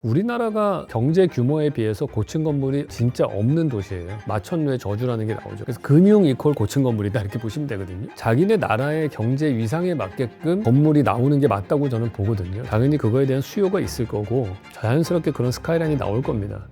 우리나라가 경제 규모에 비해서 고층 건물이 진짜 없는 도시예요. 마천루의 저주라는 게 나오죠. 그래서 금융 이퀄 고층 건물이다 이렇게 보시면 되거든요. 자기네 나라의 경제 위상에 맞게끔 건물이 나오는 게 맞다고 저는 보거든요. 당연히 그거에 대한 수요가 있을 거고 자연스럽게 그런 스카이라인이 나올 겁니다.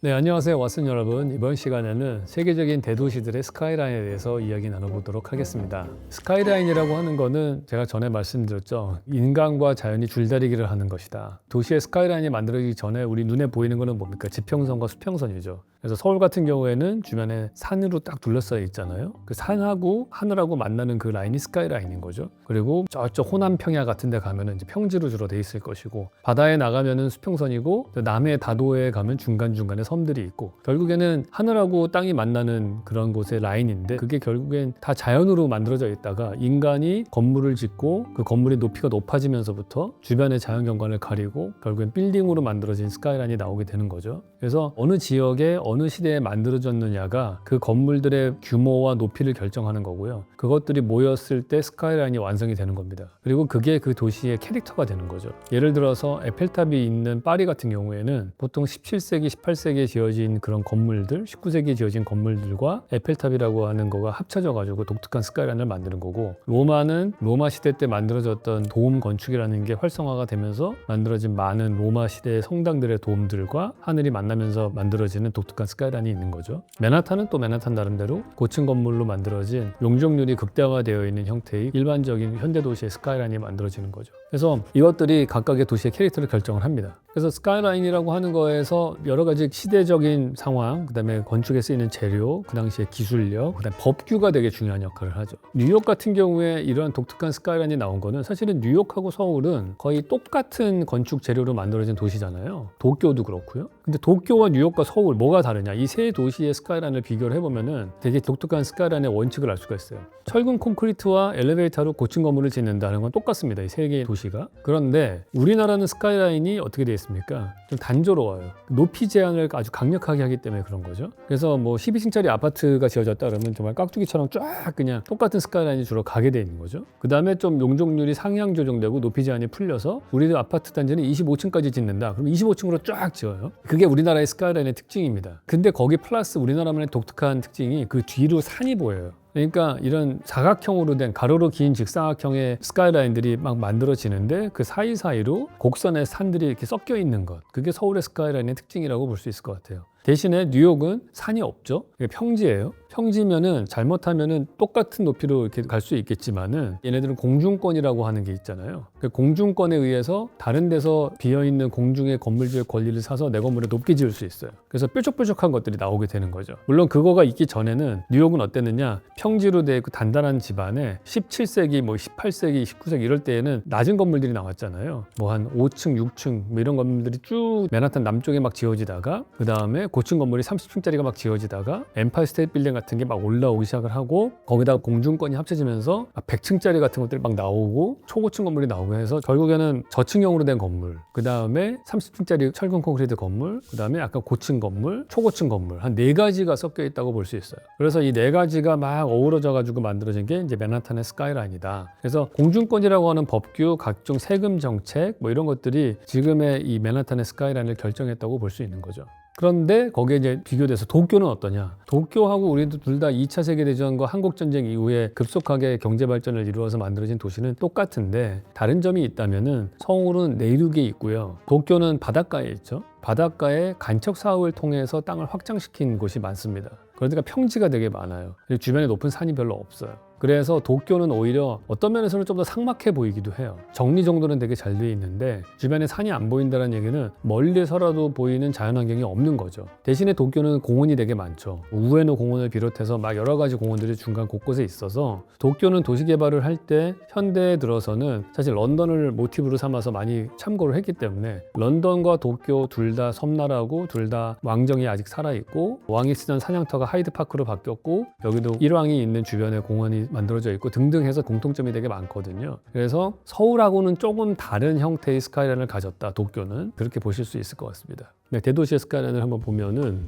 네, 안녕하세요 왓슨 여러분. 이번 시간에는 세계적인 대도시들의 스카이라인에 대해서 이야기 나눠보도록 하겠습니다. 스카이라인이라고 하는 거는 제가 전에 말씀드렸죠. 인간과 자연이 줄다리기를 하는 것이다. 도시의 스카이라인이 만들어지기 전에 우리 눈에 보이는 거는 뭡니까? 지평선과 수평선이죠. 그래서 서울 같은 경우에는 주변에 산으로 딱 둘러싸여 있잖아요. 그 산하고 하늘하고 만나는 그 라인이 스카이라인인 거죠. 그리고 저쪽 호남 평야 같은 데 가면은 이제 평지로 주로 돼 있을 것이고, 바다에 나가면은 수평선이고, 남해 다도에 가면 중간중간에 섬들이 있고, 결국에는 하늘하고 땅이 만나는 그런 곳의 라인인데, 그게 결국엔 다 자연으로 만들어져 있다가 인간이 건물을 짓고 그 건물의 높이가 높아지면서부터 주변의 자연 경관을 가리고 결국엔 빌딩으로 만들어진 스카이라인이 나오게 되는 거죠. 그래서 어느 지역에 어느 시대에 만들어졌느냐가 그 건물들의 규모와 높이를 결정하는 거고요. 그것들이 모였을 때 스카이라인이 완성이 되는 겁니다. 그리고 그게 그 도시의 캐릭터가 되는 거죠. 예를 들어서 에펠탑이 있는 파리 같은 경우에는 보통 17세기, 18세기에 지어진 그런 건물들, 19세기에 지어진 건물들과 에펠탑이라고 하는 거가 합쳐져 가지고 독특한 스카이라인을 만드는 거고, 로마는 로마 시대 때 만들어졌던 도움 건축이라는 게 활성화가 되면서 만들어진 많은 로마 시대의 성당들의 도움들과 하늘이 만나면서 만들어지는 독특한 스카이라인이 있는 거죠. 맨하탄은 또 맨하탄 나름대로 고층 건물로 만들어진 용적률이 극대화되어 있는 형태의 일반적인 현대 도시의 스카이라인이 만들어지는 거죠. 그래서 이것들이 각각의 도시의 캐릭터를 결정을 합니다. 그래서 스카이라인이라고 하는 거에서 여러 가지 시대적인 상황, 그다음에 건축에 쓰이는 재료, 그 당시의 기술력, 그다음에 법규가 되게 중요한 역할을 하죠. 뉴욕 같은 경우에 이러한 독특한 스카이라인이 나온 거는 사실은 뉴욕하고 서울은 거의 똑같은 건축 재료로 만들어진 도시잖아요. 도쿄도 그렇고요. 근데 도쿄와 뉴욕과 서울 뭐가 다르냐? 이 세 도시의 스카이라인을 비교를 해보면은 되게 독특한 스카이라인의 원칙을 알 수가 있어요. 철근 콘크리트와 엘리베이터로 고층 건물을 짓는다는 건 똑같습니다. 이 세 개의 도시가. 그런데 우리나라는 스카이라인이 어떻게 되어 있습니까? 좀 단조로워요. 높이 제한을 아주 강력하게 하기 때문에 그런 거죠. 그래서 뭐 12층짜리 아파트가 지어졌다 그러면 정말 깍두기처럼 쫙 그냥 똑같은 스카이라인이 주로 가게 돼 있는 거죠. 그 다음에 좀 용적률이 상향 조정되고 높이 제한이 풀려서 우리도 아파트 단지는 25층까지 짓는다. 그럼 25층으로 쫙 지어요. 그게 우리나라의 스카이라인의 특징입니다. 근데 거기 플러스 우리나라만의 독특한 특징이 그 뒤로 산이 보여요. 그러니까 이런 사각형으로 된 가로로 긴 직사각형의 스카이라인들이 막 만들어지는데 그 사이사이로 곡선의 산들이 이렇게 섞여 있는 것, 그게 서울의 스카이라인의 특징이라고 볼 수 있을 것 같아요. 대신에 뉴욕은 산이 없죠. 이게 평지예요. 평지면은 잘못하면은 똑같은 높이로 이렇게 갈 수 있겠지만은 얘네들은 공중권이라고 하는 게 있잖아요. 그 공중권에 의해서 다른 데서 비어있는 공중의 건물 지을 권리를 사서 내 건물을 높게 지을 수 있어요. 그래서 뾰족뾰족한 것들이 나오게 되는 거죠. 물론 그거가 있기 전에는 뉴욕은 어땠느냐? 평지로 되어 있고 단단한 집안에 17세기, 뭐 18세기, 19세기 이럴 때에는 낮은 건물들이 나왔잖아요. 뭐 한 5층, 6층 뭐 이런 건물들이 쭉 맨하탄 남쪽에 막 지어지다가 그 다음에 고층 건물이 30층짜리가 막 지어지다가 엠파이어 스테이트 빌딩 같은 게 막 올라오기 시작을 하고 거기다가 공중권이 합쳐지면서 100층짜리 같은 것들이 막 나오고 초고층 건물이 나오고 해서 결국에는 저층형으로 된 건물, 그 다음에 30층짜리 철근 콘크리트 건물, 그 다음에 약간 고층 건물, 초고층 건물 한 4가지가 섞여 있다고 볼 수 있어요. 그래서 이 4가지가 막 어우러져 가지고 만들어진 게 이제 맨하탄의 스카이라인이다. 그래서 공중권이라고 하는 법규, 각종 세금 정책 뭐 이런 것들이 지금의 이 맨하탄의 스카이라인을 결정했다고 볼 수 있는 거죠. 그런데 거기에 이제 비교돼서 도쿄는 어떠냐? 도쿄하고 우리도 둘 다 2차 세계대전과 한국전쟁 이후에 급속하게 경제 발전을 이루어서 만들어진 도시는 똑같은데 다른 점이 있다면은 서울은 내륙에 있고요. 도쿄는 바닷가에 있죠. 바닷가에 간척 사업을 통해서 땅을 확장시킨 곳이 많습니다. 그러니까 평지가 되게 많아요. 그리고 주변에 높은 산이 별로 없어요. 그래서 도쿄는 오히려 어떤 면에서는 좀 더 삭막해 보이기도 해요. 정리정돈은 되게 잘 돼 있는데 주변에 산이 안 보인다는 얘기는 멀리서라도 보이는 자연환경이 없는 거죠. 대신에 도쿄는 공원이 되게 많죠. 우에노 공원을 비롯해서 막 여러 가지 공원들이 중간 곳곳에 있어서 도쿄는 도시개발을 할 때 현대에 들어서는 사실 런던을 모티브로 삼아서 많이 참고를 했기 때문에 런던과 도쿄 둘 다 섬나라고 둘 다 왕정이 아직 살아있고 왕이 쓰던 사냥터가 하이드파크로 바뀌었고 여기도 일왕이 있는 주변에 공원이 만들어져 있고 등등 해서 공통점이 되게 많거든요. 그래서 서울하고는 조금 다른 형태의 스카이라인을 가졌다. 도쿄는 그렇게 보실 수 있을 것 같습니다. 대도시의 스카이라인을 한번 보면은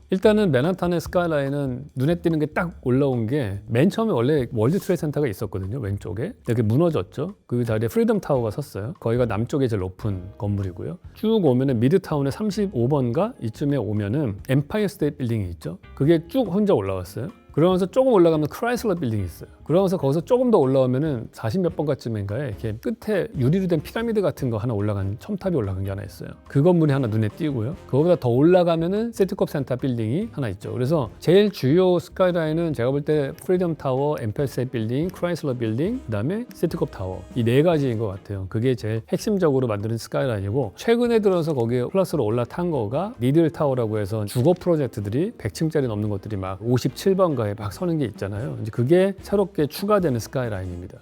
일단은 맨하탄의 스카이라인은 눈에 띄는 게 딱 올라온 게 맨 처음에 원래 월드 트레이드 센터가 있었거든요. 왼쪽에. 근데 그게 무너졌죠. 그 자리에 프리덤 타워가 섰어요. 거기가 남쪽에 제일 높은 건물이고요. 쭉 오면은 미드타운의 35번가 이쯤에 오면은 엠파이어 스테이트 빌딩이 있죠. 그게 쭉 혼자 올라왔어요. 그러면서 조금 올라가면 크라이슬러 빌딩이 있어요. 그러면서 거기서 조금 더 올라오면은 40몇 번가쯤인가에 이렇게 끝에 유리로 된 피라미드 같은 거 하나 올라간 첨탑이 올라간 게 하나 있어요. 그 건물이 하나 눈에 띄고요. 그거보다 더 올라가면은 세트컵 센터 빌딩이 하나 있죠. 그래서 제일 주요 스카이라인은 제가 볼 때 프리덤 타워, 엠파이어 스테이트 빌딩, 크라이슬러 빌딩, 그다음에 세트컵 타워 이 네 가지인 것 같아요. 그게 제일 핵심적으로 만드는 스카이라인이고 최근에 들어서 거기에 플러스로 올라탄 거가 니들 타워라고 해서 주거 프로젝트들이 100층짜리 넘는 것들이 막 57번가 막 서는 게 있잖아요. 이제 그게 새롭게 추가되는 스카이라인입니다.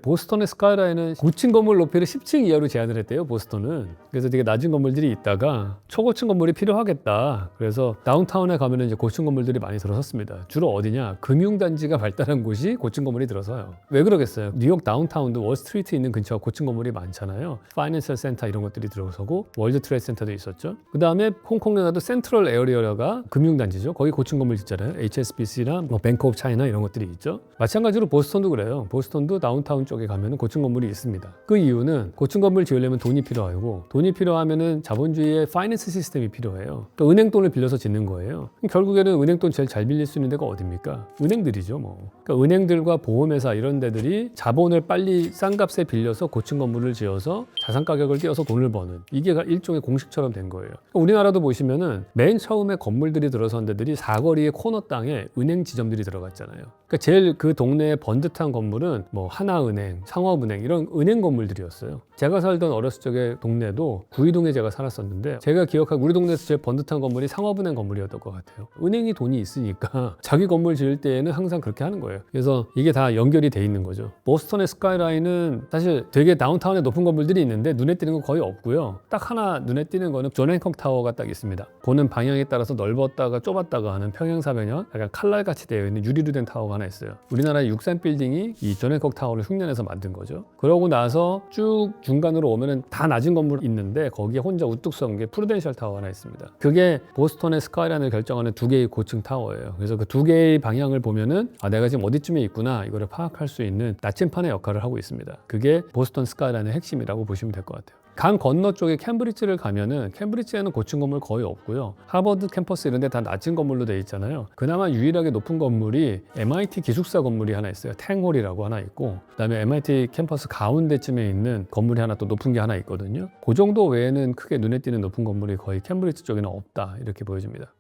보스턴의 스카이라인은 고층 건물 높이를 10층 이하로 제한을 했대요. 보스턴은. 그래서 되게 낮은 건물들이 있다가 초고층 건물이 필요하겠다. 그래서 다운타운에 가면 이제 고층 건물들이 많이 들어섰습니다. 주로 어디냐? 금융단지가 발달한 곳이 고층 건물이 들어서요. 왜 그러겠어요? 뉴욕 다운타운도 월스트리트 있는 근처가 고층 건물이 많잖아요. 파이낸셜 센터 이런 것들이 들어서고 월드 트레이드 센터도 있었죠. 그 다음에 홍콩에 가도 센트럴 에어리어가 금융단지죠. 거기 고층 건물 있잖아요. HSBC나 뭐 뱅크 오브 차이나 이런 것들이 있죠. 마찬가지로 보스턴도 그래요. 보스턴도 다운타운 쪽에 가면 고층 건물이 있습니다. 그 이유는 고층 건물 지으려면 돈이 필요하고 돈이 필요하면은 자본주의의 파이낸스 시스템이 필요해요. 그러니까 은행 돈을 빌려서 짓는 거예요. 결국에는 은행 돈 제일 잘 빌릴 수 있는 데가 어딥니까? 은행들이죠, 뭐. 그러니까 은행들과 보험회사 이런 데들이 자본을 빨리 싼 값에 빌려서 고층 건물을 지어서 자산 가격을 띄어서 돈을 버는 이게 일종의 공식처럼 된 거예요. 그러니까 우리나라도 보시면은 맨 처음에 건물들이 들어선 데들이 사거리의 코너 땅에 은행 지점들이 들어갔잖아요. 그러니까 제일 그 동네에 번듯한 건물은 뭐 하나은행, 상업은행 이런 은행 건물들이었어요. 제가 살던 어렸을 적에 동네도 구이동에 제가 살았었는데 제가 기억하고 우리 동네에서 제일 번듯한 건물이 상업은행 건물이었던 것 같아요. 은행이 돈이 있으니까 자기 건물 지을 때에는 항상 그렇게 하는 거예요. 그래서 이게 다 연결이 돼 있는 거죠. 보스턴의 스카이라인은 사실 되게 다운타운에 높은 건물들이 있는데 눈에 띄는 건 거의 없고요. 딱 하나 눈에 띄는 거는 존 행콕 타워가 딱 있습니다. 보는 방향에 따라서 넓었다가 좁았다가 하는 평행사변형 약간 칼날같이 되어 있는 유리로 된 타워가 하나 있어요. 우리나라의 63 빌딩이 이 존 행콕 타워를 흉내내서 만든 거죠. 그러고 나서 쭉 중간으로 오면은 다 낮은 건물이 있는데 거기에 혼자 우뚝 선 게 프루덴셜 타워 하나 있습니다. 그게 보스턴의 스카이라인을 결정하는 두 개의 고층 타워예요. 그래서 그 두 개의 방향을 보면은 아 내가 지금 어디쯤에 있구나 이거를 파악할 수 있는 나침판의 역할을 하고 있습니다. 그게 보스턴 스카이라인의 핵심이라고 보시면 될 것 같아요. 강 건너 쪽에 캠브리지를 가면은 캠브리지에는 고층 건물 거의 없고요. 하버드 캠퍼스 이런 데 다 낮은 건물로 돼 있잖아요. 그나마 유일하게 높은 건물이 MIT 기숙사 건물이 하나 있어요. 탱홀이라고 하나 있고 그다음에 MIT 캠퍼스 가운데쯤에 있는 건물이 하나 또 높은 게 하나 있거든요. 그 정도 외에는 크게 눈에 띄는 높은 건물이 거의 캠브리지 쪽에는 없다 이렇게 보여집니다.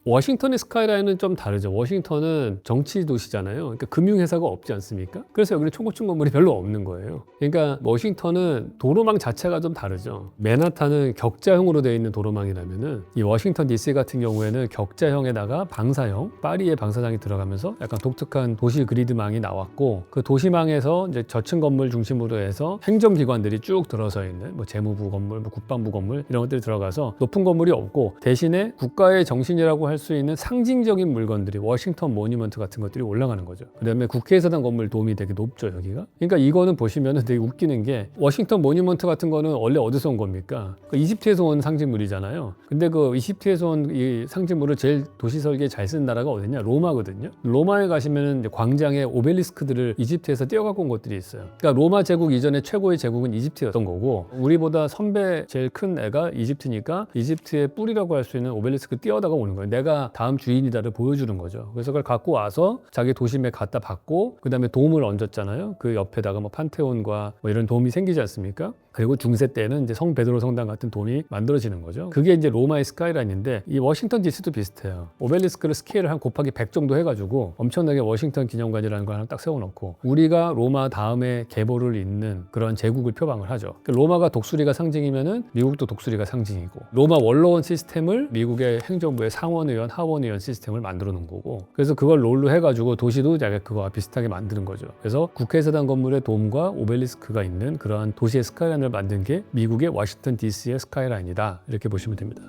워싱턴의 스카이라인은 좀 다르죠. 워싱턴은 정치 도시잖아요. 그러니까 금융회사가 없지 않습니까? 그래서 여기는 초고층 건물이 별로 없는 거예요. 그러니까 워싱턴은 도로망 자체가 좀 다르죠. 맨하탄은 격자형으로 되어 있는 도로망이라면은 이 워싱턴 DC 같은 경우에는 격자형에다가 방사형, 파리의 방사장이 들어가면서 약간 독특한 도시 그리드망이 나왔고 그 도시망에서 이제 저층 건물 중심으로 해서 행정기관들이 쭉 들어서 있는 뭐 재무부 건물, 뭐 국방부 건물 이런 것들이 들어가서 높은 건물이 없고 대신에 국가의 정신이라고 할 수 있는 상징적인 물건들이 워싱턴 모니먼트 같은 것들이 올라가는 거죠. 그다음에 국회의사당 건물 도움이 되게 높죠 여기가. 그러니까 이거는 보시면은 되게 웃기는 게 워싱턴 모니먼트 같은 거는 원래 어디서 온 겁니까? 그 이집트에서 온 상징물이잖아요. 근데 그 이집트에서 온 이 상징물을 제일 도시 설계에 잘 쓴 나라가 어디냐? 로마거든요. 로마에 가시면은 이제 광장에 오벨리스크들을 이집트에서 띄어갖고 온 것들이 있어요. 그러니까 로마 제국 이전에 최고의 제국은 이집트였던 거고 우리보다 선배 제일 큰 애가 이집트니까 이집트의 뿌리라고 할 수 있는 오벨리스크 띄어다가 오는 거예요. 내가 다음 주인이다를 보여주는 거죠. 그래서 그걸 갖고 와서 자기 도심에 갖다 받고 그 다음에 돔을 얹었잖아요. 그 옆에다가 뭐 판테온과 뭐 이런 돔이 생기지 않습니까? 그리고 중세 때는 이제 성 베드로 성당 같은 돔이 만들어지는 거죠. 그게 이제 로마의 스카이라인인데 이 워싱턴 DC도 비슷해요. 오벨리스크를 스케일을 한 곱하기 100 정도 해가지고 엄청나게 워싱턴 기념관이라는 걸 하나 딱 세워놓고 우리가 로마 다음에 계보를 잇는 그런 제국을 표방을 하죠. 로마가 독수리가 상징이면은 미국도 독수리가 상징이고 로마 원로원 시스템을 미국의 행정부의 상원의원, 하원의원 시스템을 만들어 놓은 거고 그래서 그걸 롤로 해가지고 도시도 약간 그거와 비슷하게 만드는 거죠. 그래서 국회의사당 건물의 돔과 오벨리스크가 있는 그러한 도시의 스카이라인을 만든 게 미국의 워싱턴 DC의 스카이라인이다 이렇게 보시면 됩니다.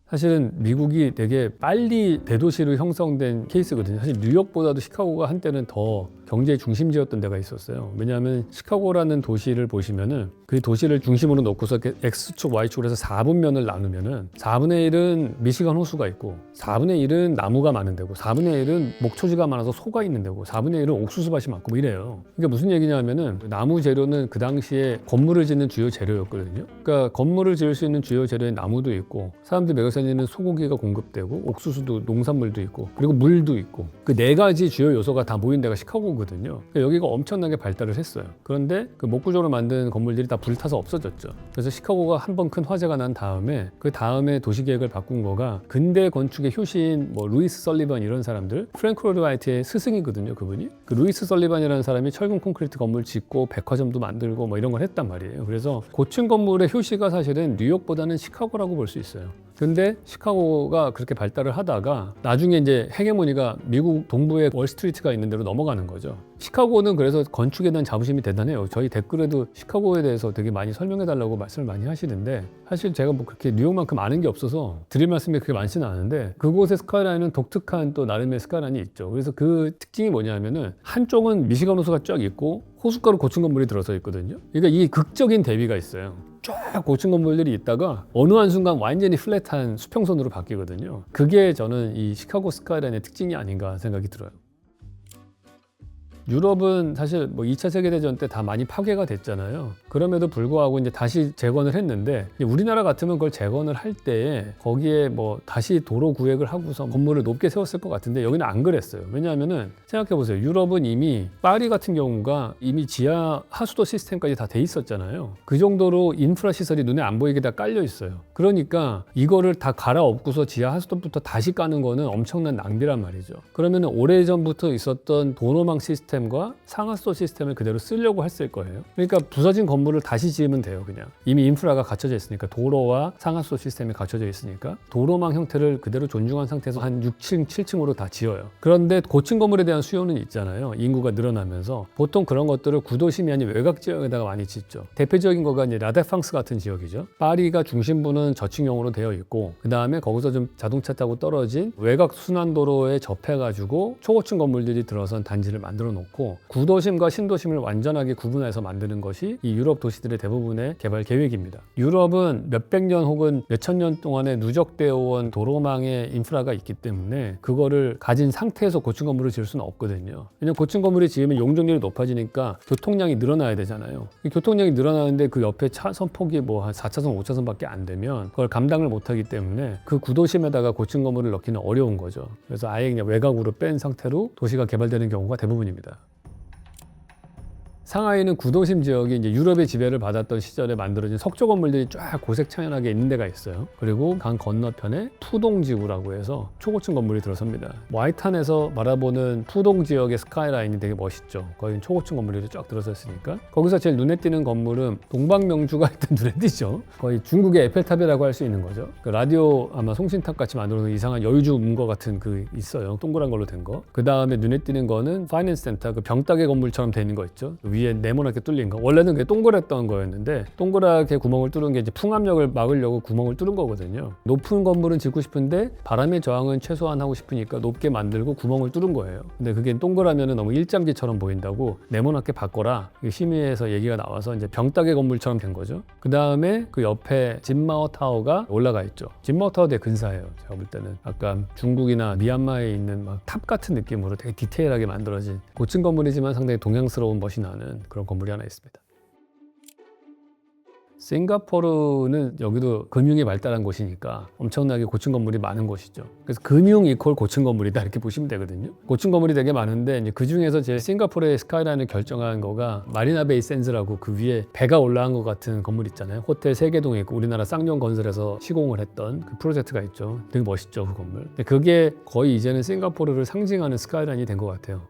사실은 미국이 되게 빨리 대도시로 형성된 케이스거든요. 사실 뉴욕보다도 시카고가 한때는 더 경제의 중심지였던 데가 있었어요. 왜냐하면 시카고라는 도시를 보시면은 그 도시를 중심으로 놓고서 X축, Y축으로 해서 4분면을 나누면은 4분의 1은 미시간 호수가 있고 4분의 1은 나무가 많은 데고 4분의 1은 목초지가 많아서 소가 있는 데고 4분의 1은 옥수수밭이 많고 뭐 이래요. 그러니까 무슨 얘기냐면은 나무 재료는 그 당시에 건물을 짓는 주요 재료였거든요. 그러니까 건물을 지을 수 있는 주요 재료에 나무도 있고 사람들이 먹여 살리는 소고기가 공급되고 옥수수도 농산물도 있고 그리고 물도 있고 그 네 가지 주요 요소가 다 모인 데가 시카고거든요. 그러니까 여기가 엄청나게 발달을 했어요. 그런데 그 목구조로 만든 건물들이 다 불타서 없어졌죠. 그래서 시카고가 한 번 큰 화재가 난 다음에 그 다음에 도시계획을 바꾼 거가 근대 건축의 효시인 뭐 루이스 설리반 이런 사람들, 프랭크 로드 화이트의 스승이거든요. 그분이 그 루이스 설리반이라는 사람이 철근 콘크리트 건물 짓고 백화점도 만들고 뭐 이런 걸 했단 말이에요. 그래서 고층 건물의 효시가 사실은 뉴욕보다는 시카고라고 볼 수 있어요. 근데 시카고가 그렇게 발달을 하다가 나중에 이제 헤게모니가 미국 동부에 월스트리트가 있는 데로 넘어가는 거죠. 시카고는 그래서 건축에 대한 자부심이 대단해요. 저희 댓글에도 시카고에 대해서 되게 많이 설명해 달라고 말씀을 많이 하시는데 사실 제가 뭐 그렇게 뉴욕만큼 아는 게 없어서 드릴 말씀이 그렇게 많지는 않은데 그곳의 스카이라인은 독특한 또 나름의 스카이라인이 있죠. 그래서 그 특징이 뭐냐면은 한쪽은 미시간 호수가 쫙 있고 호숫가로 고층 건물이 들어서 있거든요. 그러니까 이 극적인 대비가 있어요. 쫙 고층 건물들이 있다가 어느 한순간 완전히 플랫한 수평선으로 바뀌거든요. 그게 저는 이 시카고 스카이라인의 특징이 아닌가 생각이 들어요. 유럽은 사실 뭐 2차 세계대전 때 다 많이 파괴가 됐잖아요. 그럼에도 불구하고 이제 다시 재건을 했는데 우리나라 같으면 그걸 재건을 할 때에 거기에 뭐 다시 도로 구획을 하고서 건물을 높게 세웠을 것 같은데 여기는 안 그랬어요. 왜냐하면은 생각해 보세요. 유럽은 이미 파리 같은 경우가 이미 지하 하수도 시스템까지 다 돼 있었잖아요. 그 정도로 인프라 시설이 눈에 안 보이게 다 깔려 있어요. 그러니까 이거를 다 갈아엎고서 지하 하수도부터 다시 까는 거는 엄청난 낭비란 말이죠. 그러면은 오래전부터 있었던 도로망 시스템과 상하수도 시스템을 그대로 쓰려고 했을 거예요. 그러니까 부서진 건물을 다시 지으면 돼요. 그냥 이미 인프라가 갖춰져 있으니까 도로와 상하수도 시스템이 갖춰져 있으니까 도로망 형태를 그대로 존중한 상태에서 한 6층, 7층으로 다 지어요. 그런데 고층 건물에 대한 수요는 있잖아요. 인구가 늘어나면서 보통 그런 것들을 구도심이 아닌 외곽 지역에다가 많이 짓죠. 대표적인 거가 이제 라데팡스 같은 지역이죠. 파리가 중심부는 저층형으로 되어 있고 그 다음에 거기서 좀 자동차 타고 떨어진 외곽 순환도로에 접해가지고 초고층 건물들이 들어선 단지를 만들어 놓고 구도심과 신도심을 완전하게 구분해서 만드는 것이 이 유럽 도시들의 대부분의 개발 계획입니다. 유럽은 몇백 년 혹은 몇천 년 동안에 누적되어 온 도로망의 인프라가 있기 때문에 그거를 가진 상태에서 고층 건물을 지을 수는 없거든요. 왜냐하면 고층 건물을 지으면 용적률이 높아지니까 교통량이 늘어나야 되잖아요. 교통량이 늘어나는데 그 옆에 차선 폭이 뭐 한 4차선, 5차선밖에 안 되면 그걸 감당을 못하기 때문에 그 구도심에다가 고층 건물을 넣기는 어려운 거죠. 그래서 아예 그냥 외곽으로 뺀 상태로 도시가 개발되는 경우가 대부분입니다. 상하이는 구도심 지역이 이제 유럽의 지배를 받았던 시절에 만들어진 석조 건물들이 쫙 고색창연하게 있는 데가 있어요. 그리고 강 건너편에 푸동지구라고 해서 초고층 건물이 들어섭니다. 와이탄에서 바라보는 푸동 지역의 스카이라인이 되게 멋있죠. 거긴 초고층 건물이 쫙 들어서 있으니까. 거기서 제일 눈에 띄는 건물은 동방명주가 일단 눈에 띄죠. 거의 중국의 에펠탑이라고 할 수 있는 거죠. 그 라디오 아마 송신탑 같이 만들어서 이상한 여유주 문거 같은 그 있어요. 동그란 걸로 된 거. 그 다음에 눈에 띄는 거는 파이낸스 센터, 그 병따개 건물처럼 돼 있는 거 있죠. 위에 네모나게 뚫린 거. 원래는 그게 동그랬던 거였는데 동그랗게 구멍을 뚫은 게 이제 풍압력을 막으려고 구멍을 뚫은 거거든요. 높은 건물은 짓고 싶은데 바람의 저항은 최소한 하고 싶으니까 높게 만들고 구멍을 뚫은 거예요. 근데 그게 동그라면 너무 일장지처럼 보인다고 네모나게 바꿔라. 심의에서 얘기가 나와서 이제 병따개 건물처럼 된 거죠. 그 다음에 그 옆에 진마오 타워가 올라가 있죠. 진마오 타워 되게 근사해요. 제가 볼 때는 약간 중국이나 미얀마에 있는 막 탑 같은 느낌으로 되게 디테일하게 만들어진 고층 건물이지만 상당히 동양스러운 멋이 나는 그런 건물이 하나 있습니다. 싱가포르는 여기도 금융이 발달한 곳이니까 엄청나게 고층 건물이 많은 곳이죠. 그래서 금융 이퀄 고층 건물이다 이렇게 보시면 되거든요. 고층 건물이 되게 많은데 이제 그 중에서 제 싱가포르의 스카이라인을 결정한 거가 마리나 베이 샌즈라고 그 위에 배가 올라간 것 같은 건물 있잖아요. 호텔 세계동에 있고 우리나라 쌍용 건설에서 시공을 했던 그 프로젝트가 있죠. 되게 멋있죠, 그 건물. 근데 그게 거의 이제는 싱가포르를 상징하는 스카이라인이 된 것 같아요.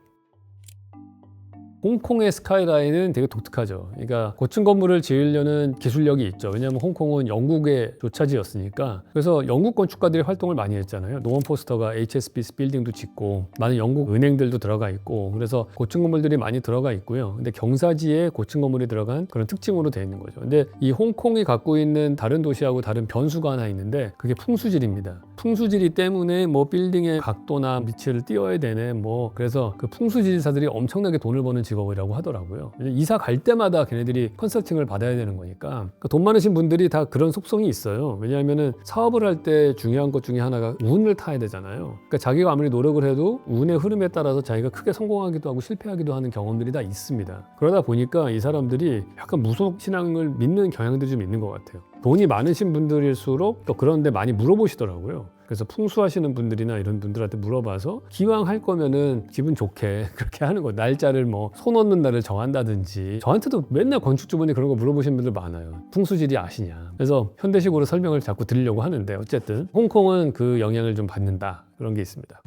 홍콩의 스카이라인은 되게 독특하죠. 그러니까 고층 건물을 지으려는 기술력이 있죠. 왜냐하면 홍콩은 영국의 조차지였으니까. 그래서 영국 건축가들이 활동을 많이 했잖아요. 노원 포스터가 HSBC 빌딩도 짓고 많은 영국 은행들도 들어가 있고, 그래서 고층 건물들이 많이 들어가 있고요. 근데 경사지에 고층 건물이 들어간 그런 특징으로 되어 있는 거죠. 근데 이 홍콩이 갖고 있는 다른 도시하고 다른 변수가 하나 있는데 그게 풍수질입니다. 풍수지리 때문에 뭐 빌딩의 각도나 위치를 띄워야 되네 뭐, 그래서 그 풍수지리사들이 엄청나게 돈을 버는 직업이라고 하더라고요. 이사 갈 때마다 걔네들이 컨설팅을 받아야 되는 거니까. 돈 많으신 분들이 다 그런 속성이 있어요. 왜냐하면은 사업을 할 때 중요한 것 중에 하나가 운을 타야 되잖아요. 그러니까 자기가 아무리 노력을 해도 운의 흐름에 따라서 자기가 크게 성공하기도 하고 실패하기도 하는 경험들이 다 있습니다. 그러다 보니까 이 사람들이 약간 무속 신앙을 믿는 경향들이 좀 있는 것 같아요. 돈이 많으신 분들일수록 또 그런데 많이 물어보시더라고요. 그래서 풍수하시는 분들이나 이런 분들한테 물어봐서 기왕 할 거면은 기분 좋게 그렇게 하는 거, 날짜를 뭐 손 얻는 날을 정한다든지. 저한테도 맨날 건축주분이 그런 거 물어보시는 분들 많아요. 풍수지리 아시냐. 그래서 현대식으로 설명을 자꾸 드리려고 하는데, 어쨌든 홍콩은 그 영향을 좀 받는다, 그런 게 있습니다.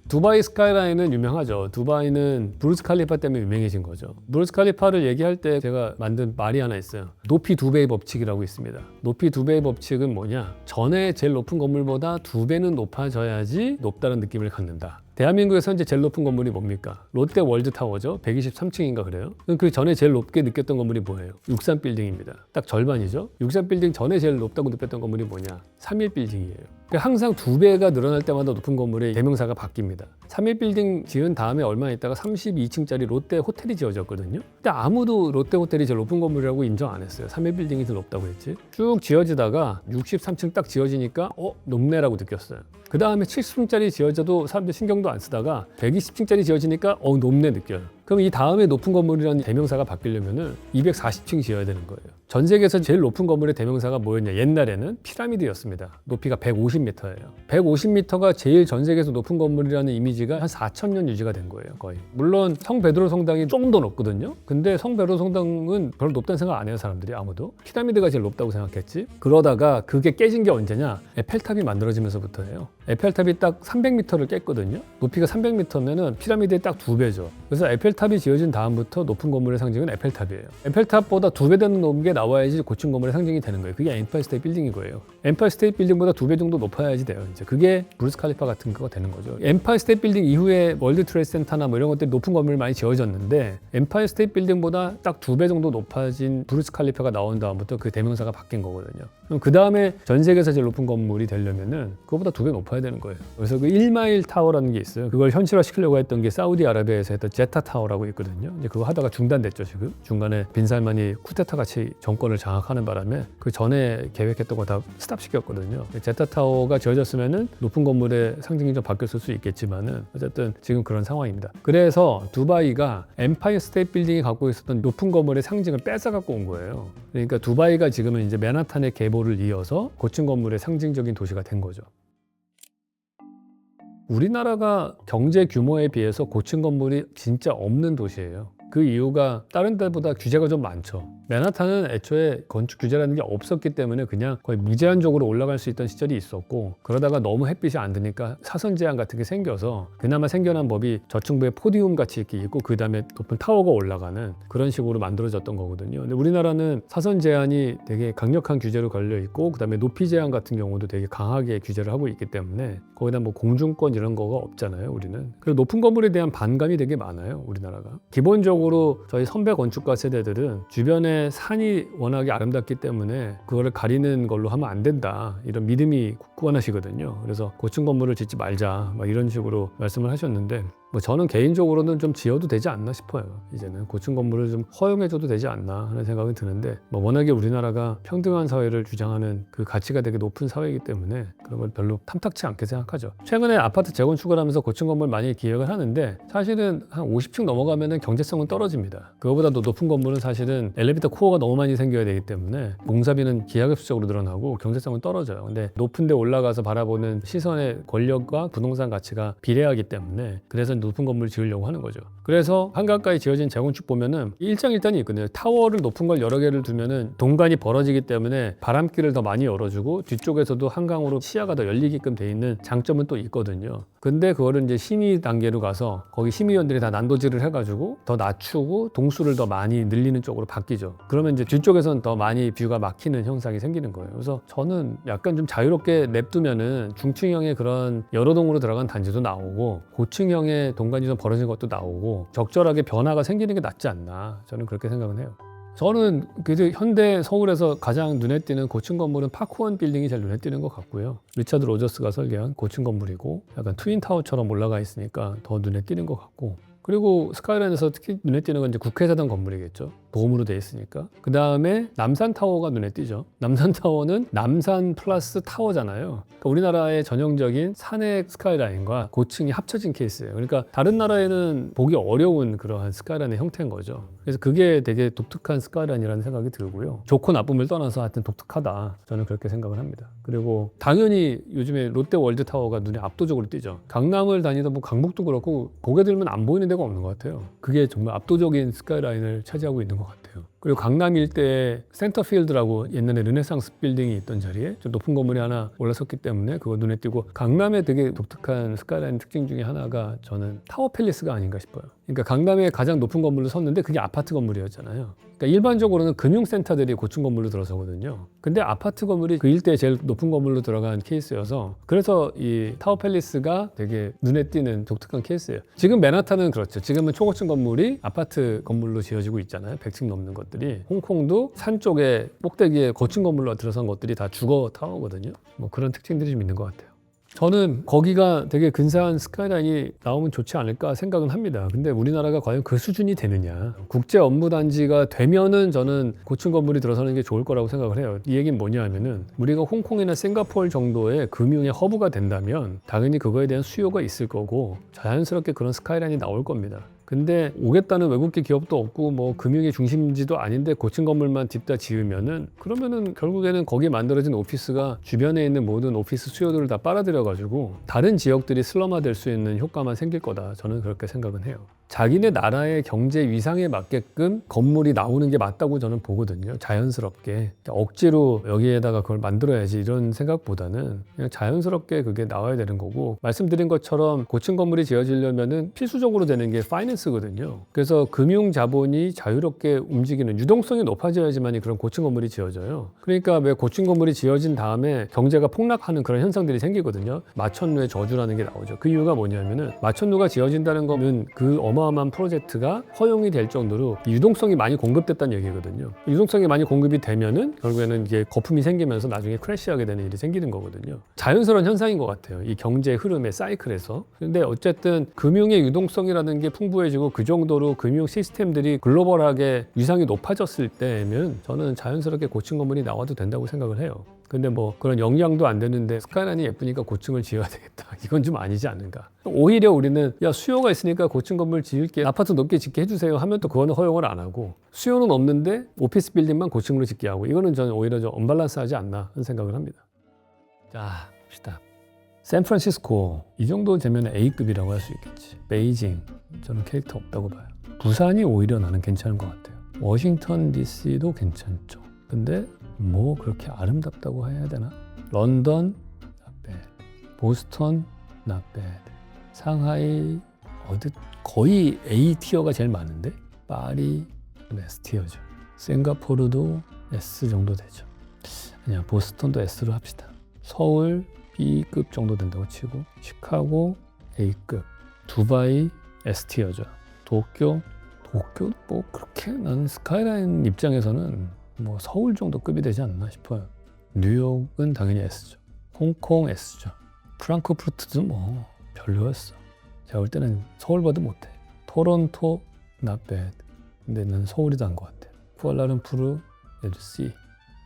두바이 스카이라인은 유명하죠. 두바이는 부르즈 칼리파 때문에 유명해진 거죠. 부르즈 칼리파를 얘기할 때 제가 만든 말이 하나 있어요. 높이 2배의 법칙이라고 있습니다. 높이 2배의 법칙은 뭐냐? 전에 제일 높은 건물보다 2배는 높아져야지 높다는 느낌을 갖는다. 대한민국에서 현재 제일 높은 건물이 뭡니까? 롯데 월드타워죠. 123층인가 그래요. 그 전에 제일 높게 느꼈던 건물이 뭐예요? 63빌딩입니다. 딱 절반이죠. 63빌딩 전에 제일 높다고 느꼈던 건물이 뭐냐? 31빌딩이에요. 항상 2배가 늘어날 때마다 높은 건물의 대명사가 바뀝니다. 31빌딩 지은 다음에 얼마 있다가 32층짜리 롯데 호텔이 지어졌거든요. 근데 아무도 롯데 호텔이 제일 높은 건물이라고 인정 안 했어요. 31빌딩이 더 높다고 했지. 쭉 지어지다가 63층 딱 지어지니까 높네라고 느꼈어요. 그 다음에 70층짜리 지어져도 사람들 신경도 안 쓰다가 120층짜리 지어지니까 높네 느껴요. 그럼 이 다음에 높은 건물이라는 대명사가 바뀌려면은 240층 지어야 되는 거예요. 전 세계에서 제일 높은 건물의 대명사가 뭐였냐? 옛날에는 피라미드였습니다. 높이가 150m예요. 150m가 제일 전 세계에서 높은 건물이라는 이미지가 한 4,000년 유지가 된 거예요, 거의. 물론 성 베드로 성당이 좀 더 높거든요. 근데 성 베드로 성당은 별로 높다는 생각 안 해요, 사람들이. 아무도. 피라미드가 제일 높다고 생각했지. 그러다가 그게 깨진 게 언제냐? 에펠탑이 만들어지면서부터예요. 에펠탑이 딱 300m를 깼거든요. 높이가 300m면은 피라미드의 딱 2배죠. 그래서 에펠탑이 지어진 다음부터 높은 건물의 상징은 에펠탑이에요. 에펠탑보다 2배 되는 높은 게 나와야지 고층 건물의 상징이 되는 거예요. 그게 엠파이어 스테이트 빌딩인 거예요. 엠파이어 스테이트 빌딩보다 2배 정도 높아야지 돼요. 이제 그게 부르즈 칼리파 같은 거가 되는 거죠. 엠파이어 스테이트 빌딩 이후에 월드 트레이드 센터나 뭐 이런 것들이 높은 건물 많이 지어졌는데, 엠파이어 스테이트 빌딩보다 딱 2배 정도 높아진 부르즈 칼리파가 나온 다음부터 그 대명사가 바뀐 거거든요. 그럼 그 다음에 전 세계에서 제일 높은 건물이 되려면은 그거보다 2배 높아야 되는 거예요. 그래서 그 1마일 타워라는 게 있어요. 그걸 현실화 시키려고 했던 게 사우디아라비아에서 했던 제타 타워라고 있거든요. 이제 그거 하다가 중단됐죠, 지금. 중간에 빈살만이 쿠데타 같이 정권을 장악하는 바람에 그 전에 계획했던 거 다 스탑시켰거든요. 제타 타워가 지어졌으면은 높은 건물의 상징이 좀 바뀌었을 수 있겠지만은 어쨌든 지금 그런 상황입니다. 그래서 두바이가 엠파이어 스테이트 빌딩이 갖고 있었던 높은 건물의 상징을 뺏어 갖고 온 거예요. 그러니까 두바이가 지금은 이제 맨하탄의 계보를 이어서 고층 건물의 상징적인 도시가 된 거죠. 우리나라가 경제 규모에 비해서 고층 건물이 진짜 없는 도시예요. 그 이유가 다른 데보다 규제가 좀 많죠. 맨하탄은 애초에 건축 규제라는 게 없었기 때문에 그냥 거의 무제한적으로 올라갈 수 있던 시절이 있었고, 그러다가 너무 햇빛이 안 드니까 사선 제한 같은 게 생겨서 그나마 생겨난 법이 저층부에 포디움 같이 이렇게 있고 그 다음에 높은 타워가 올라가는 그런 식으로 만들어졌던 거거든요. 근데 우리나라는 사선 제한이 되게 강력한 규제로 걸려 있고, 그 다음에 높이 제한 같은 경우도 되게 강하게 규제를 하고 있기 때문에 거기다 뭐 공중권 이런 거가 없잖아요, 우리는. 그리고 높은 건물에 대한 반감이 되게 많아요, 우리나라가. 기본적으로 저희 선배 건축가 세대들은 주변에 산이 워낙에 아름답기 때문에 그거를 가리는 걸로 하면 안 된다, 이런 믿음이 굳건하시거든요. 그래서 고층 건물을 짓지 말자 막 이런 식으로 말씀을 하셨는데, 뭐 저는 개인적으로는 좀 지어도 되지 않나 싶어요. 이제는 고층 건물을 좀 허용해줘도 되지 않나 하는 생각이 드는데, 뭐 워낙에 우리나라가 평등한 사회를 주장하는 그 가치가 되게 높은 사회이기 때문에 그런 걸 별로 탐탁치 않게 생각하죠. 최근에 아파트 재건축을 하면서 고층 건물 많이 기획을 하는데, 사실은 한 50층 넘어가면은 경제성은 떨어집니다. 그거보다 더 높은 건물은 사실은 엘리베이터 코어가 너무 많이 생겨야 되기 때문에 공사비는 기하급수적으로 늘어나고 경제성은 떨어져요. 근데 높은 데 올라가서 바라보는 시선의 권력과 부동산 가치가 비례하기 때문에 그래서 높은 건물을 지으려고 하는 거죠. 그래서 한강가에 지어진 재건축 보면은 일장일단이 있거든요. 타워를 높은 걸 여러 개를 두면은 동간이 벌어지기 때문에 바람길을 더 많이 열어주고 뒤쪽에서도 한강으로 시야가 더 열리게끔 돼 있는 장점은 또 있거든요. 근데 그거를 이제 심의 단계로 가서 거기 심의위원들이 다 난도질을 해가지고 더 낮추고 동수를 더 많이 늘리는 쪽으로 바뀌죠. 그러면 이제 뒤쪽에서는 더 많이 뷰가 막히는 현상이 생기는 거예요. 그래서 저는 약간 좀 자유롭게 냅두면은 중층형의 그런 여러 동으로 들어간 단지도 나오고 고층형의 동간이 좀 벌어진 것도 나오고 적절하게 변화가 생기는 게 낫지 않나, 저는 그렇게 생각은 해요. 저는 그래도 현대 서울에서 가장 눈에 띄는 고층 건물은 파크원 빌딩이 제일 눈에 띄는 것 같고요. 리차드 로저스가 설계한 고층 건물이고 약간 트윈타워처럼 올라가 있으니까 더 눈에 띄는 것 같고, 그리고 스카이라인에서 특히 눈에 띄는 건 이제 국회의사당 건물이겠죠. 도움으로 돼 있으니까. 그 다음에 남산타워가 눈에 띄죠. 남산타워는 남산 플러스 타워잖아요. 그러니까 우리나라의 전형적인 산의 스카이라인과 고층이 합쳐진 케이스예요. 그러니까 다른 나라에는 보기 어려운 그러한 스카이라인의 형태인 거죠. 그래서 그게 되게 독특한 스카이라인이라는 생각이 들고요. 좋고 나쁨을 떠나서 하여튼 독특하다, 저는 그렇게 생각을 합니다. 그리고 당연히 요즘에 롯데 월드타워가 눈에 압도적으로 띄죠. 강남을 다니다 뭐 강북도 그렇고 고개 들면 안 보이는 데가 없는 것 같아요. 그게 정말 압도적인 스카이라인을 차지하고 있는 것 같아요. 그리고 강남 일대에 센터필드라고 옛날에 르네상스 빌딩이 있던 자리에 좀 높은 건물이 하나 올라섰기 때문에 그거 눈에 띄고, 강남의 되게 독특한 스카이라인 특징 중에 하나가 저는 타워 팰리스가 아닌가 싶어요. 그러니까 강남에 가장 높은 건물을 섰는데 그게 아파트 건물이었잖아요. 그러니까 일반적으로는 금융센터들이 고층 건물로 들어서거든요. 근데 아파트 건물이 그 일대에 제일 높은 건물로 들어간 케이스여서, 그래서 이 타워 팰리스가 되게 눈에 띄는 독특한 케이스예요. 지금 맨하탄은 그렇죠. 지금은 초고층 건물이 아파트 건물로 지어지고 있잖아요. 100층 넘는 것들이. 홍콩도 산 쪽에 꼭대기에 고층 건물로 들어선 것들이 다 주거 타워거든요. 뭐 그런 특징들이 좀 있는 것 같아요. 저는 거기가 되게 근사한 스카이라인이 나오면 좋지 않을까 생각은 합니다. 근데 우리나라가 과연 그 수준이 되느냐. 국제 업무 단지가 되면은 저는 고층 건물이 들어서는 게 좋을 거라고 생각을 해요. 이 얘기는 뭐냐 하면은, 우리가 홍콩이나 싱가포르 정도의 금융의 허브가 된다면 당연히 그거에 대한 수요가 있을 거고 자연스럽게 그런 스카이라인이 나올 겁니다. 근데 오겠다는 외국계 기업도 없고 뭐 금융의 중심지도 아닌데 고층 건물만 딥다 지으면은, 그러면은 결국에는 거기에 만들어진 오피스가 주변에 있는 모든 오피스 수요들을 다 빨아들여 가지고 다른 지역들이 슬럼화될 수 있는 효과만 생길 거다, 저는 그렇게 생각은 해요. 자기네 나라의 경제 위상에 맞게끔 건물이 나오는 게 맞다고 저는 보거든요. 자연스럽게. 억지로 여기에다가 그걸 만들어야지 이런 생각보다는 그냥 자연스럽게 그게 나와야 되는 거고, 말씀드린 것처럼 고층 건물이 지어지려면은 필수적으로 되는 게 파이낸스거든요. 그래서 금융 자본이 자유롭게 움직이는 유동성이 높아져야지만이 그런 고층 건물이 지어져요. 그러니까 왜 고층 건물이 지어진 다음에 경제가 폭락하는 그런 현상들이 생기거든요. 마천루의 저주라는 게 나오죠. 그 이유가 뭐냐면은, 마천루가 지어진다는 거는 그 어마어마한 프로젝트가 허용이 될 정도로 유동성이 많이 공급됐다는 얘기거든요. 유동성이 많이 공급이 되면은 결국에는 이게 거품이 생기면서 나중에 크래시하게 되는 일이 생기는 거거든요. 자연스러운 현상인 것 같아요. 이 경제 흐름의 사이클에서. 근데 어쨌든 금융의 유동성이라는 게 풍부해지고 그 정도로 금융 시스템들이 글로벌하게 위상이 높아졌을 때면 저는 자연스럽게 고층 건물이 나와도 된다고 생각을 해요. 근데 뭐 그런 영향도 안 되는데 스카이라인이 예쁘니까 고층을 지어야 되겠다, 이건 좀 아니지 않는가. 오히려 우리는 야, 수요가 있으니까 고층 건물 지을게, 아파트 높게 짓게 해주세요 하면 또 그거는 허용을 안 하고, 수요는 없는데 오피스 빌딩만 고층으로 짓게 하고, 이거는 저는 오히려 좀 언밸런스하지 않나 하는 생각을 합니다. 자, 봅시다. 샌프란시스코 이 정도 되면 A급이라고 할 수 있겠지. 베이징 저는 캐릭터 없다고 봐요. 부산이 오히려 나는 괜찮은 것 같아요. 워싱턴 DC도 괜찮죠. 근데 뭐 그렇게 아름답다고 해야 되나? 런던 not bad. 보스턴 not bad. 상하이 어디 거의 A 티어가 제일 많은데, 파리 S 티어죠. 싱가포르도 S 정도 되죠. 아니야, 보스턴도 S로 합시다. 서울 B급 정도 된다고 치고, 시카고 A급, 두바이 S 티어죠. 도쿄 뭐 그렇게 나는 스카이라인 입장에서는 뭐 서울 정도 급이 되지 않나 싶어요. 뉴욕은 당연히 S죠. 홍콩 S죠. 프랑크푸르트도 뭐 별로였어. 제가 볼 때는 서울보다 못해. 토론토 not bad. 근데 난 서울이 더 난 것 같아. 쿠알라룸푸르 얘도 C.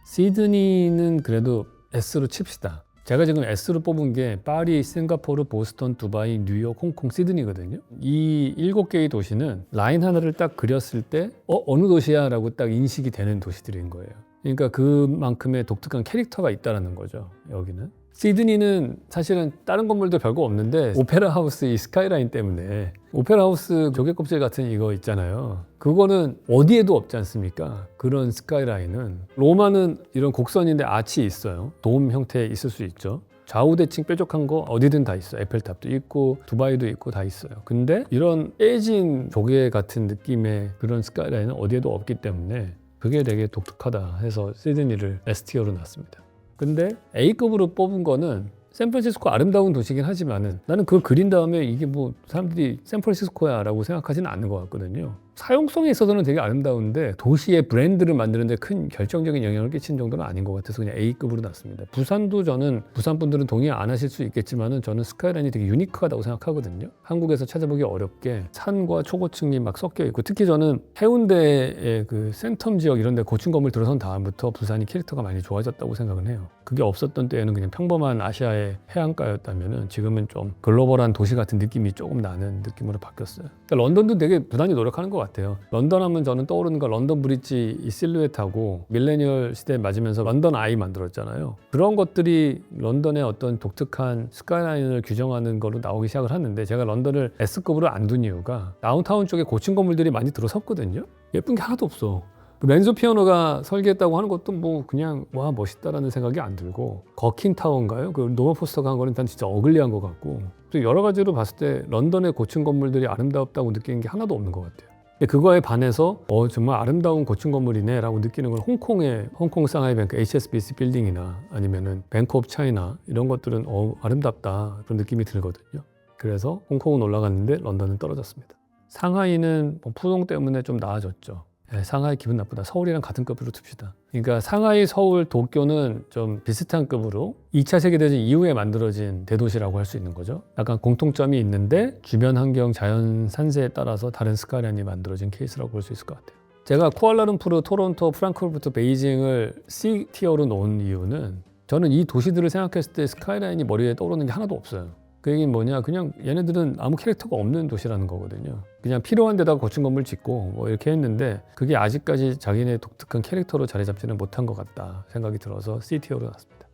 시드니는 그래도 S로 칩시다. 제가 지금 S로 뽑은 게 파리, 싱가포르, 보스턴, 두바이, 뉴욕, 홍콩, 시드니거든요. 이 7개의 도시는 라인 하나를 딱 그렸을 때 어느 도시야? 라고 딱 인식이 되는 도시들인 거예요. 그러니까 그만큼의 독특한 캐릭터가 있다는 거죠, 여기는. 시드니는 사실은 다른 건물도 별거 없는데 오페라 하우스 이 스카이라인 때문에 오페라 하우스 조개 껍질 같은 이거 있잖아요. 그거는 어디에도 없지 않습니까? 그런 스카이라인은. 로마는 이런 곡선인데 아치 있어요. 돔 형태 있을 수 있죠. 좌우대칭 뾰족한 거 어디든 다 있어요. 에펠탑도 있고 두바이도 있고 다 있어요. 근데 이런 깨진 조개 같은 느낌의 그런 스카이라인은 어디에도 없기 때문에 그게 되게 독특하다 해서 시드니를 S티어로 놨습니다. 근데 A급으로 뽑은 거는 샌프란시스코 아름다운 도시긴 하지만은 나는 그걸 그린 다음에 이게 뭐 사람들이 샌프란시스코야 라고 생각하지는 않는 것 같거든요. 사용성에 있어서는 되게 아름다운데 도시의 브랜드를 만드는데 큰 결정적인 영향을 끼친 정도는 아닌 것 같아서 그냥 A급으로 놨습니다. 부산도 저는 부산 분들은 동의 안 하실 수 있겠지만은 저는 스카이라인이 되게 유니크하다고 생각하거든요. 한국에서 찾아보기 어렵게 산과 초고층이 막 섞여 있고 특히 저는 해운대의 그 센텀 지역 이런 데 고층 건물 들어선 다음부터 부산이 캐릭터가 많이 좋아졌다고 생각을 해요. 그게 없었던 때에는 그냥 평범한 아시아의 해안가였다면은 지금은 좀 글로벌한 도시 같은 느낌이 조금 나는 느낌으로 바뀌었어요. 그러니까 런던도 되게 부단히 노력하는 것 같아요. 런던 하면 저는 떠오르는 건 런던 브릿지 이 실루엣하고 밀레니얼 시대에 맞으면서 런던 아이 만들었잖아요. 그런 것들이 런던의 어떤 독특한 스카이라인을 규정하는 거로 나오기 시작을 하는데 제가 런던을 S급으로 안 둔 이유가 다운타운 쪽에 고층 건물들이 많이 들어섰거든요. 예쁜 게 하나도 없어. 렌소 피아노가 설계했다고 하는 것도 뭐 그냥 와 멋있다라는 생각이 안 들고 거킨 타워인가요? 그 노먼 포스터가 한 거는 난 진짜 어글리한 것 같고 또 여러 가지로 봤을 때 런던의 고층 건물들이 아름답다고 느끼는 게 하나도 없는 것 같아요. 근데 그거에 반해서 정말 아름다운 고층 건물이네 라고 느끼는 건 홍콩 상하이뱅크 HSBC 빌딩이나 아니면은 뱅크 오브 차이나 이런 것들은 아름답다 그런 느낌이 들거든요. 그래서 홍콩은 올라갔는데 런던은 떨어졌습니다. 상하이는 뭐 푸동 때문에 좀 나아졌죠. 상하이 기분 나쁘다. 서울이랑 같은 급으로 둡시다. 그러니까 상하이, 서울, 도쿄는 좀 비슷한 급으로 2차 세계대전 이후에 만들어진 대도시라고 할 수 있는 거죠. 약간 공통점이 있는데 주변 환경, 자연 산세에 따라서 다른 스카이라인이 만들어진 케이스라고 볼 수 있을 것 같아요. 제가 쿠알라룸푸르, 토론토, 프랑크푸르트, 베이징을 C티어로 놓은 이유는 저는 이 도시들을 생각했을 때 스카이라인이 머리에 떠오르는 게 하나도 없어요. 그 얘기는 뭐냐, 그냥 얘네들은 아무 캐릭터가 없는 도시라는 거거든요. 그냥 필요한 데다가 고층 건물 짓고 뭐 이렇게 했는데 그게 아직까지 자기네 독특한 캐릭터로 자리 잡지는 못한 것 같다 생각이 들어서 C티어로 놨습니다.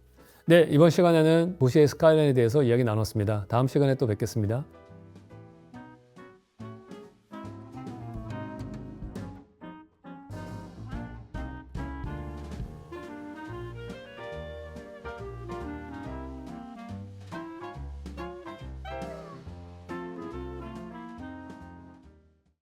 네, 이번 시간에는 도시의 스카이라인에 대해서 이야기 나눴습니다. 다음 시간에 또 뵙겠습니다.